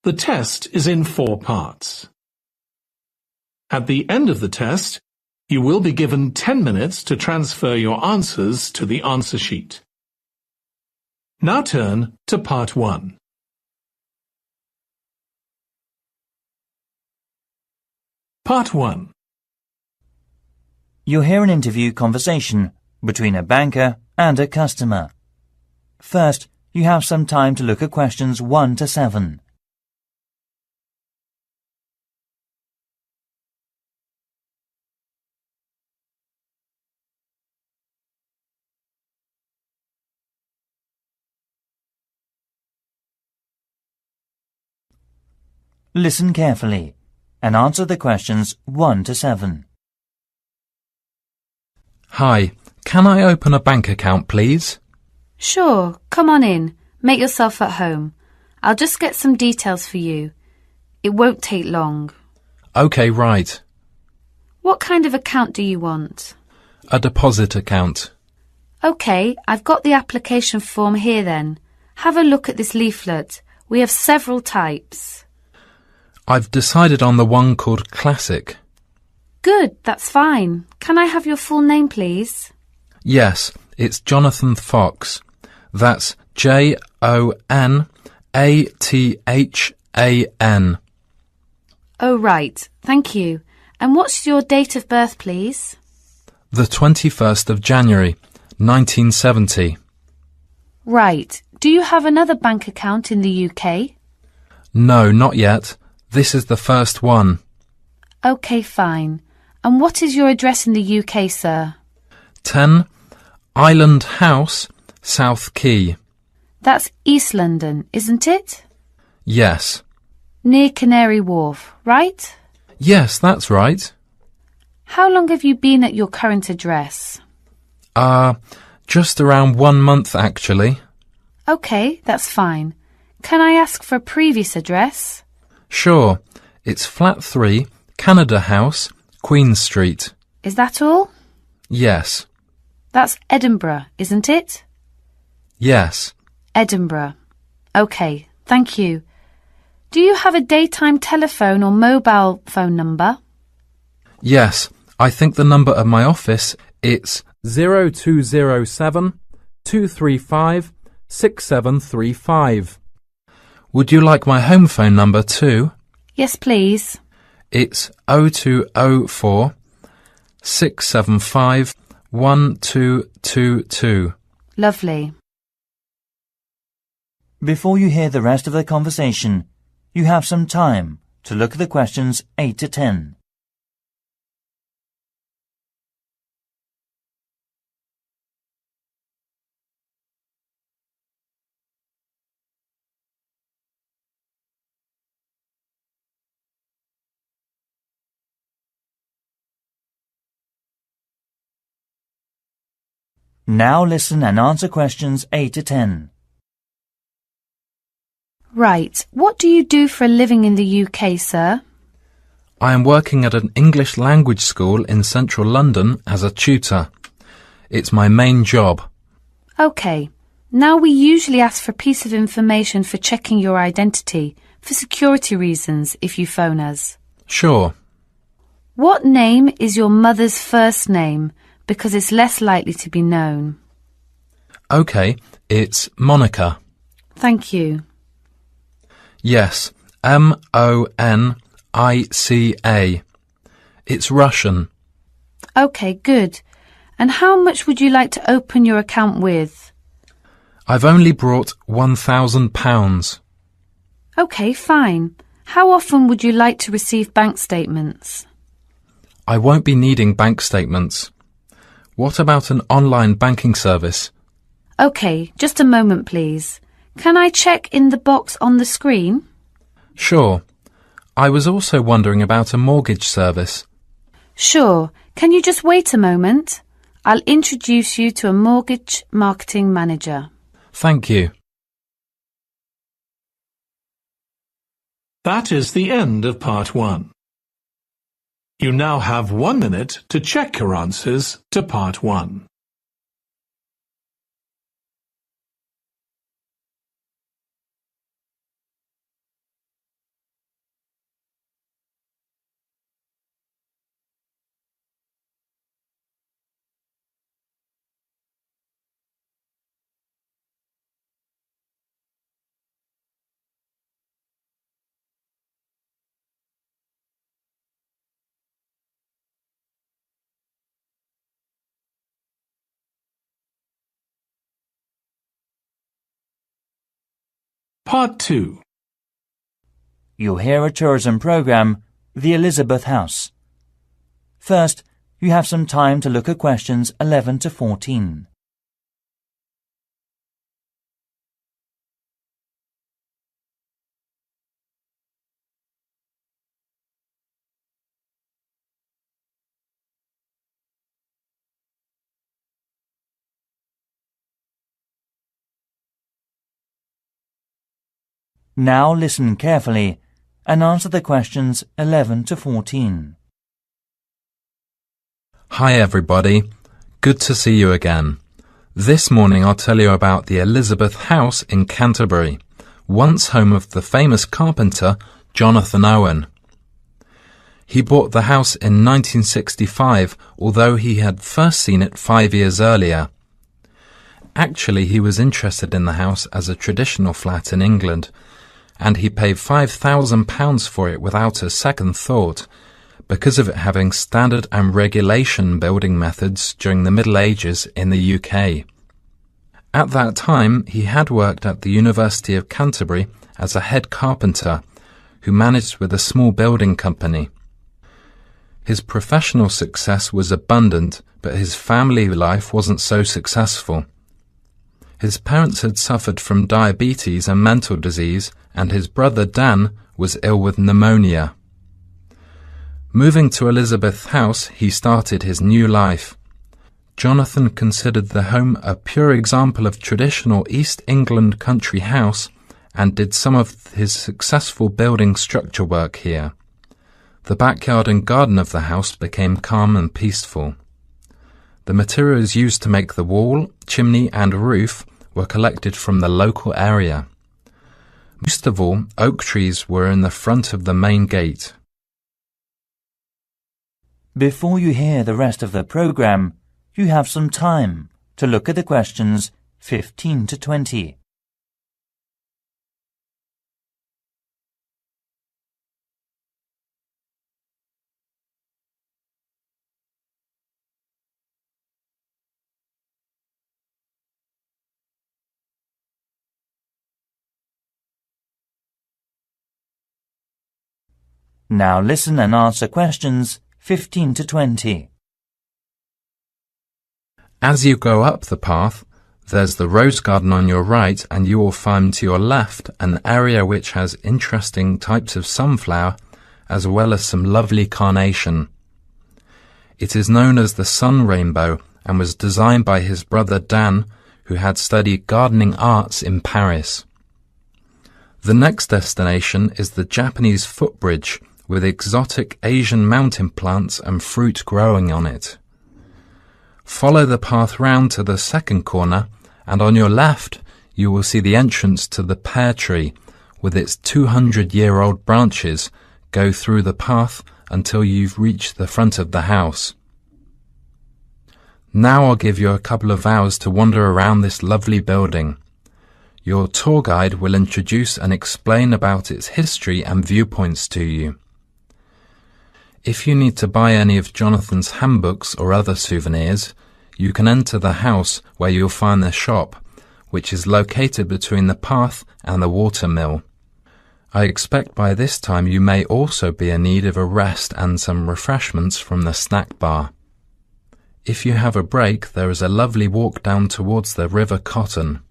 The test is in 4 parts. At the end of the test, you will be given 10 minutes to transfer your answers to the answer sheet. Now turn to Part 1. Part 1. You'll hear an interview conversation between a banker and a customer. First, you have some time to look at questions 1 to 7. Listen carefully and answer the questions 1 to 7. Hi, can I open a bank account, please? Sure, come on in. Make yourself at home. I'll just get some details for you. It won't take long. OK, right. What kind of account do you want? A deposit account. OK, I've got the application form here then. Have a look at this leaflet. We have several types. I've decided on the one called Classic. Good, that's fine. Can I have your full name, please? Yes, it's Jonathan Fox. That's Jonathan. Oh, right. Thank you. And what's your date of birth, please? The 21st of January, 1970. Right. Do you have another bank account in the UK? No, not yet. This is the first one. OK, fine. And what is your address in the UK, sir? 10 Island House, South Quay. That's East London, isn't it? Yes. Near Canary Wharf, right? Yes, that's right. How long have you been at your current address? Just around 1 month, actually. OK, that's fine. Can I ask for a previous address? Sure. It's Flat 3, Canada House, Queen Street. Is that all? Yes. That's Edinburgh, isn't it? Yes. Edinburgh. OK, thank you. Do you have a daytime telephone or mobile phone number? Yes. I think the number of my office, it's 0207 235 6735. Would you like my home phone number too? Yes, please. It's 0204 675 1222. Lovely. Before you hear the rest of the conversation, you have some time to look at the questions 8 to 10. Now listen and answer questions 8 to 10. Right. What do you do for a living in the UK, sir? I am working at an English language school in central London as a tutor. It's my main job. OK. Now we usually ask for a piece of information for checking your identity, for security reasons, if you phone us. Sure. What name is your mother's first name? Because it's less likely to be known. OK, it's Monica. Thank you. Yes, Monica. It's Russian. OK, good. And how much would you like to open your account with? I've only brought £1,000. OK, fine. How often would you like to receive bank statements? I won't be needing bank statements. What about an online banking service? OK, just a moment, please. Can I check in the box on the screen? Sure. I was also wondering about a mortgage service. Sure. Can you just wait a moment? I'll introduce you to a mortgage marketing manager. Thank you. That is the end of Part 1. You now have 1 minute to check your answers to Part 1. Part 2. You'll hear a tourism program, The Elizabeth House. First, you have some time to look at questions 11 to 14. Now listen carefully and answer the questions 11 to 14. Hi everybody, good to see you again. This morning I'll tell you about the Elizabeth House in Canterbury, once home of the famous carpenter Jonathan Owen. He bought the house in 1965, although he had first seen it 5 years earlier. Actually, he was interested in the house as a traditional flat in England, and he paid £5,000 for it without a second thought, because of it having standard and regulation building methods during the Middle Ages in the UK. At that time, he had worked at the University of Canterbury as a head carpenter, who managed with a small building company. His professional success was abundant, but his family life wasn't so successful. His parents had suffered from diabetes and mental disease, and his brother Dan was ill with pneumonia. Moving to Elizabeth House, he started his new life. Jonathan considered the home a pure example of traditional East England country house and did some of his successful building structure work here. The backyard and garden of the house became calm and peaceful. The materials used to make the wall, chimney and roof were collected from the local area. Most of all, oak trees were in the front of the main gate. Before you hear the rest of the program, you have some time to look at the questions 15 to 20. Now listen and answer questions 15 to 20. As you go up the path, there's the rose garden on your right, and you will find to your left an area which has interesting types of sunflower as well as some lovely carnation. It is known as the sun rainbow and was designed by his brother Dan, who had studied gardening arts in Paris. The next destination is the Japanese footbridge, with exotic Asian mountain plants and fruit growing on it. Follow the path round to the second corner, and on your left you will see the entrance to the pear tree, with its 200-year-old branches go through the path until you've reached the front of the house. Now I'll give you a couple of hours to wander around this lovely building. Your tour guide will introduce and explain about its history and viewpoints to you. If you need to buy any of Jonathan's handbooks or other souvenirs, you can enter the house where you'll find the shop, which is located between the path and the watermill. I expect by this time you may also be in need of a rest and some refreshments from the snack bar. If you have a break, there is a lovely walk down towards the River Cotton.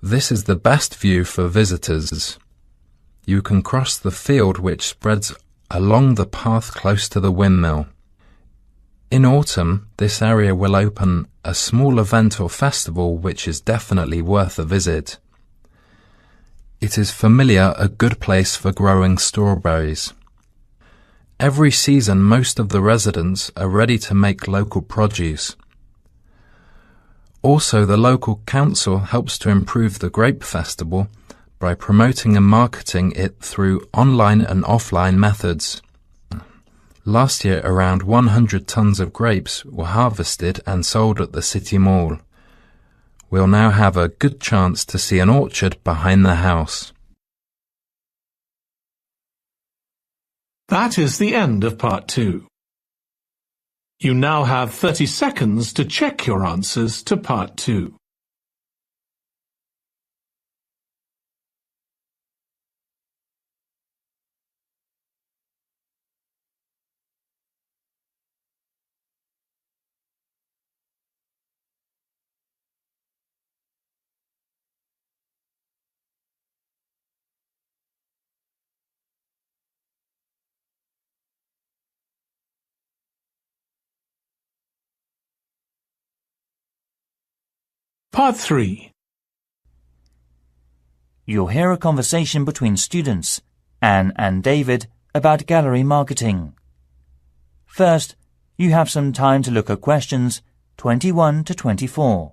This is the best view for visitors. You can cross the field which spreads along the path close to the windmill. In autumn, this area will open a small event or festival which is definitely worth a visit. It is familiar a good place for growing strawberries. Every season, most of the residents are ready to make local produce. Also, the local council helps to improve the grape festival by promoting and marketing it through online and offline methods. Last year, around 100 tons of grapes were harvested and sold at the City Mall. We'll now have a good chance to see an orchard behind the house. That is the end of part 2. You now have 30 seconds to check your answers to part 2. Part 3. You'll hear a conversation between students, Anne and David, about gallery marketing. First, you have some time to look at questions 21 to 24.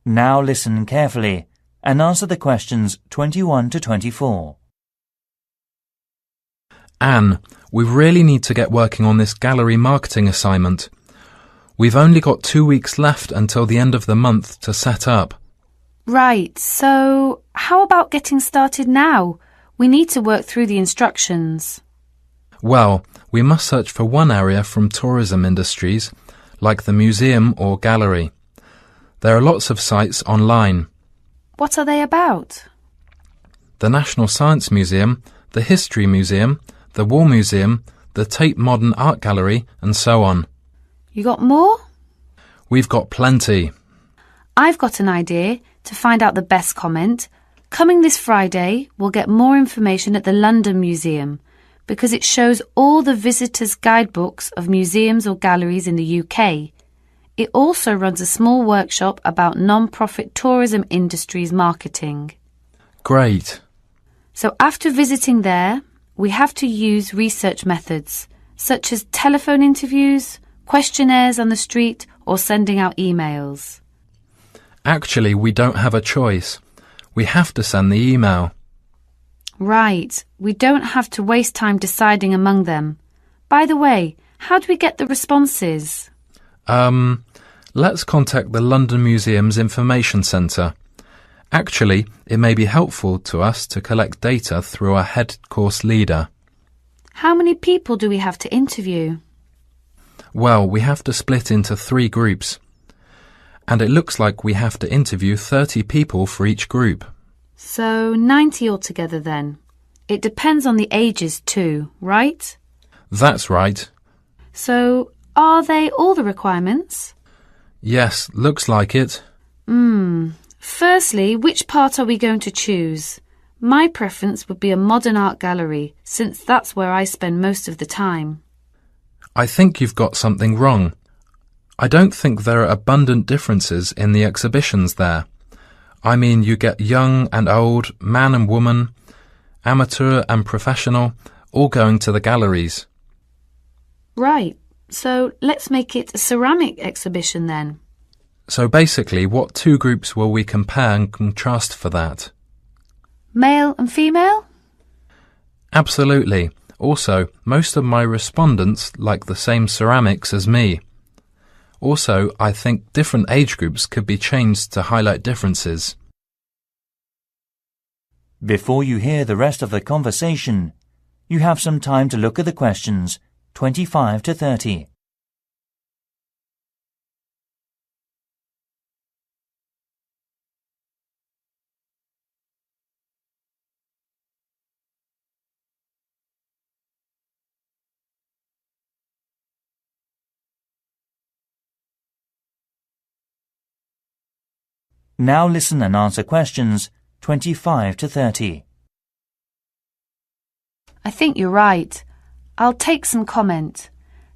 Now listen carefully and answer the questions 21 to 24. Anne, we really need to get working on this gallery marketing assignment. We've only got 2 weeks left until the end of the month to set up. Right, so how about getting started now? We need to work through the instructions. Well, we must search for one area from tourism industries, like the museum or gallery. There are lots of sites online. What are they about? The National Science Museum, the History Museum, the War Museum, the Tate Modern Art Gallery, and so on. You got more? We've got plenty. I've got an idea to find out the best comment. Coming this Friday, we'll get more information at the London Museum because it shows all the visitors' guidebooks of museums or galleries in the UK. It also runs a small workshop about non-profit tourism industries marketing. Great. So after visiting there, we have to use research methods, such as telephone interviews, questionnaires on the street, or sending out emails. Actually, we don't have a choice. We have to send the email. Right, we don't have to waste time deciding among them. By the way, how do we get the responses? Let's contact the London Museum's Information Centre. Actually, it may be helpful to us to collect data through our head course leader. How many people do we have to interview? Well, we have to split into 3 groups. And it looks like we have to interview 30 people for each group. So 90 altogether then. It depends on the ages too, right? That's right. So are they all the requirements? Yes, looks like it. Firstly, which part are we going to choose? My preference would be a modern art gallery, since that's where I spend most of the time. I think you've got something wrong. I don't think there are abundant differences in the exhibitions there. I mean, you get young and old, man and woman, amateur and professional, all going to the galleries. Right, so let's make it a ceramic exhibition then. So basically, what 2 groups will we compare and contrast for that? Male and female? Absolutely. Also, most of my respondents like the same ceramics as me. Also, I think different age groups could be changed to highlight differences. Before you hear the rest of the conversation, you have some time to look at the questions 25 to 30. Now listen and answer questions 25 to 30. I think you're right. I'll take some comment.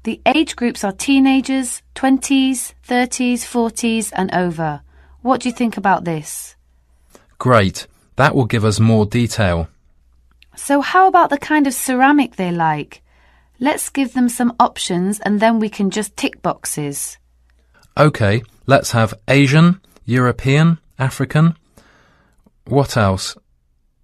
The age groups are teenagers, 20s, 30s, 40s and over. What do you think about this? Great. That will give us more detail. So how about the kind of ceramic they like? Let's give them some options and then we can just tick boxes. OK, let's have Asian, European, African. What else?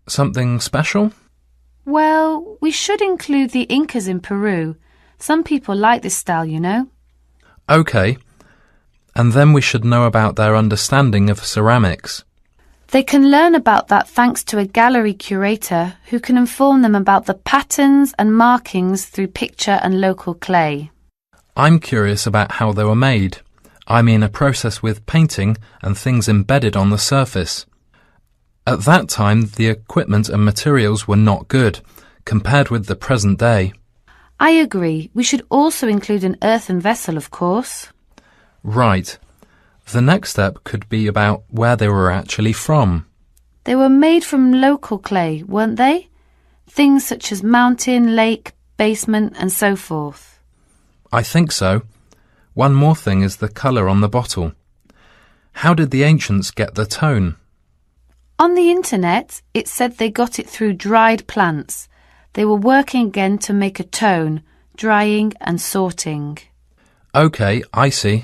Something special? Well, we should include the Incas in Peru. Some people like this style, you know. OK. And then we should know about their understanding of ceramics. They can learn about that thanks to a gallery curator who can inform them about the patterns and markings through picture and local clay. I'm curious about how they were made. I mean a process with painting and things embedded on the surface. At that time, the equipment and materials were not good, compared with the present day. I agree. We should also include an earthen vessel, of course. Right. The next step could be about where they were actually from. They were made from local clay, weren't they? Things such as mountain, lake, basement and so forth. I think so. One more thing is the colour on the bottle. How did the ancients get the tone? On the internet, it said they got it through dried plants. They were working again to make a tone, drying and sorting. OK, I see.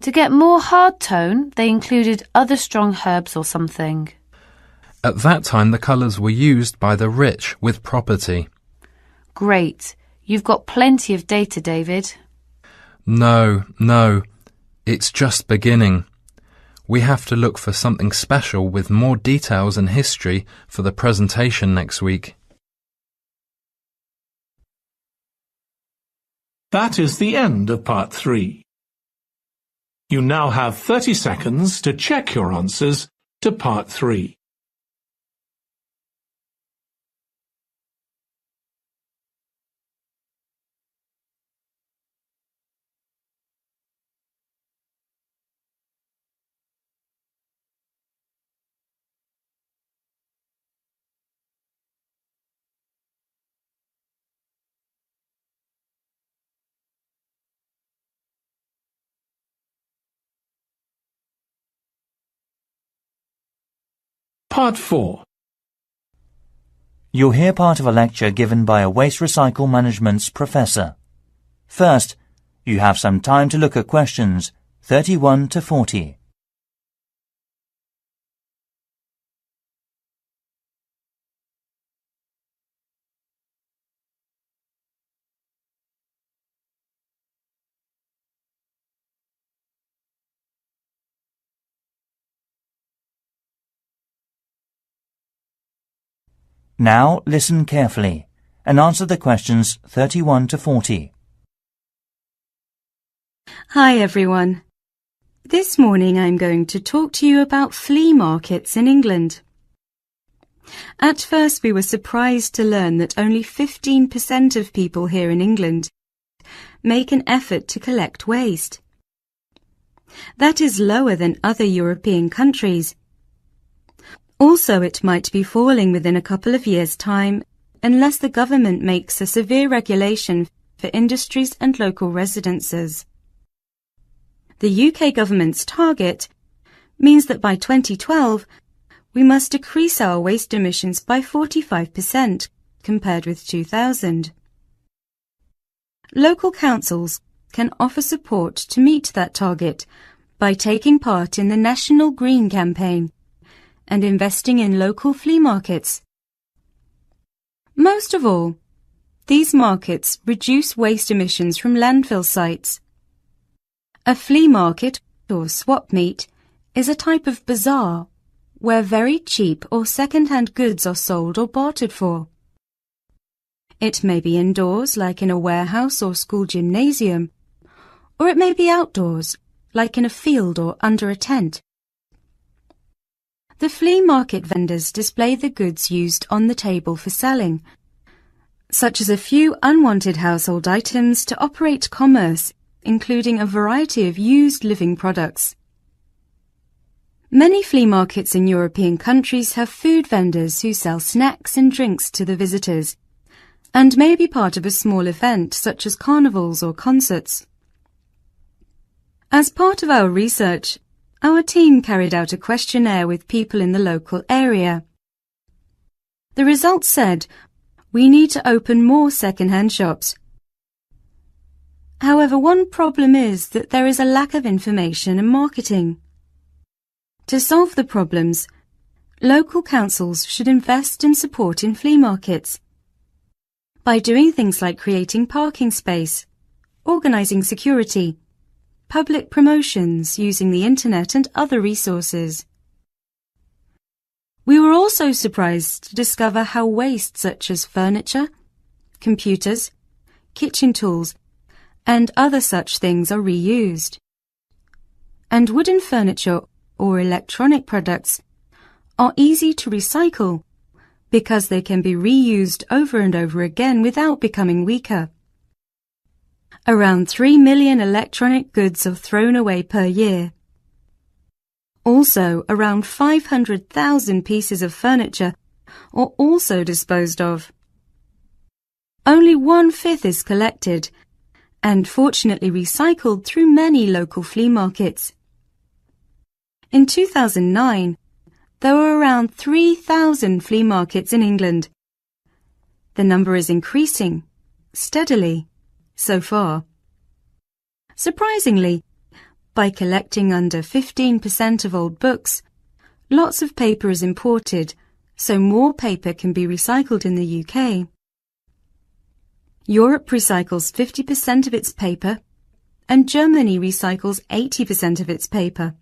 To get more hard tone, they included other strong herbs or something. At that time, the colours were used by the rich with property. Great. You've got plenty of data, David. No. It's just beginning. We have to look for something special with more details and history for the presentation next week. That is the end of part 3. You now have 30 seconds to check your answers to part 3. Part 4. You'll hear part of a lecture given by a waste recycle management's professor. First, you have some time to look at questions 31 to 40. Now listen carefully and answer the questions 31 to 40. Hi everyone. This morning I'm going to talk to you about flea markets in England. At first we were surprised to learn that only 15% of people here in England make an effort to collect waste. That is lower than other European countries. Also, it might be falling within a couple of years' time unless the government makes a severe regulation for industries and local residences. The UK government's target means that by 2012 we must decrease our waste emissions by 45% compared with 2000. Local councils can offer support to meet that target by taking part in the National Green Campaign and investing in local flea markets. Most of all, these markets reduce waste emissions from landfill sites. A flea market, or swap meet, is a type of bazaar where very cheap or second-hand goods are sold or bartered for. It may be indoors, like in a warehouse or school gymnasium, or it may be outdoors, like in a field or under a tent. The flea market vendors display the goods used on the table for selling, such as a few unwanted household items to operate commerce, including a variety of used living products. Many flea markets in European countries have food vendors who sell snacks and drinks to the visitors, and may be part of a small event such as carnivals or concerts. As part of our research, our team carried out a questionnaire with people in the local area. The results said, we need to open more second-hand shops. However, one problem is that there is a lack of information and marketing. To solve the problems, local councils should invest and support in flea markets by doing things like creating parking space, organising security, public promotions using the internet and other resources. We were also surprised to discover how waste such as furniture, computers, kitchen tools, and other such things are reused. And wooden furniture or electronic products are easy to recycle because they can be reused over and over again without becoming weaker. Around 3 million electronic goods are thrown away per year. Also, around 500,000 pieces of furniture are also disposed of. Only 1/5 is collected and fortunately recycled through many local flea markets. In 2009, there were around 3,000 flea markets in England. The number is increasing steadily so far. Surprisingly, by collecting under 15% of old books, lots of paper is imported, so more paper can be recycled in the UK. Europe recycles 50% of its paper, and Germany recycles 80% of its paper.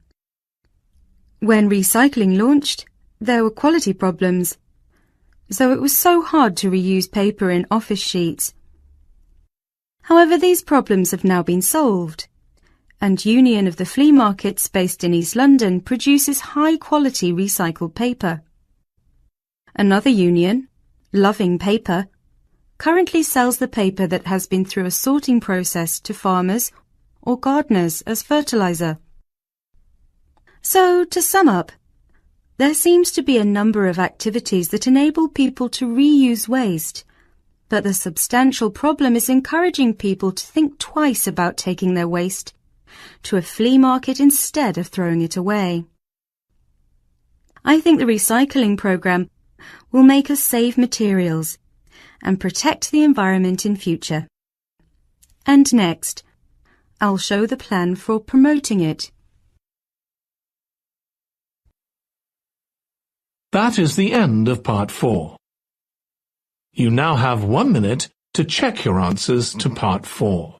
When recycling launched, there were quality problems, so it was so hard to reuse paper in office sheets. However, these problems have now been solved, and Union of the Flea Markets based in East London produces high-quality recycled paper. Another union, Loving Paper, currently sells the paper that has been through a sorting process to farmers or gardeners as fertilizer. So, to sum up, there seems to be a number of activities that enable people to reuse waste, but the substantial problem is encouraging people to think twice about taking their waste to a flea market instead of throwing it away. I think the recycling program will make us save materials and protect the environment in future. And next, I'll show the plan for promoting it. That is the end of part 4. You now have 1 minute to check your answers to part 4.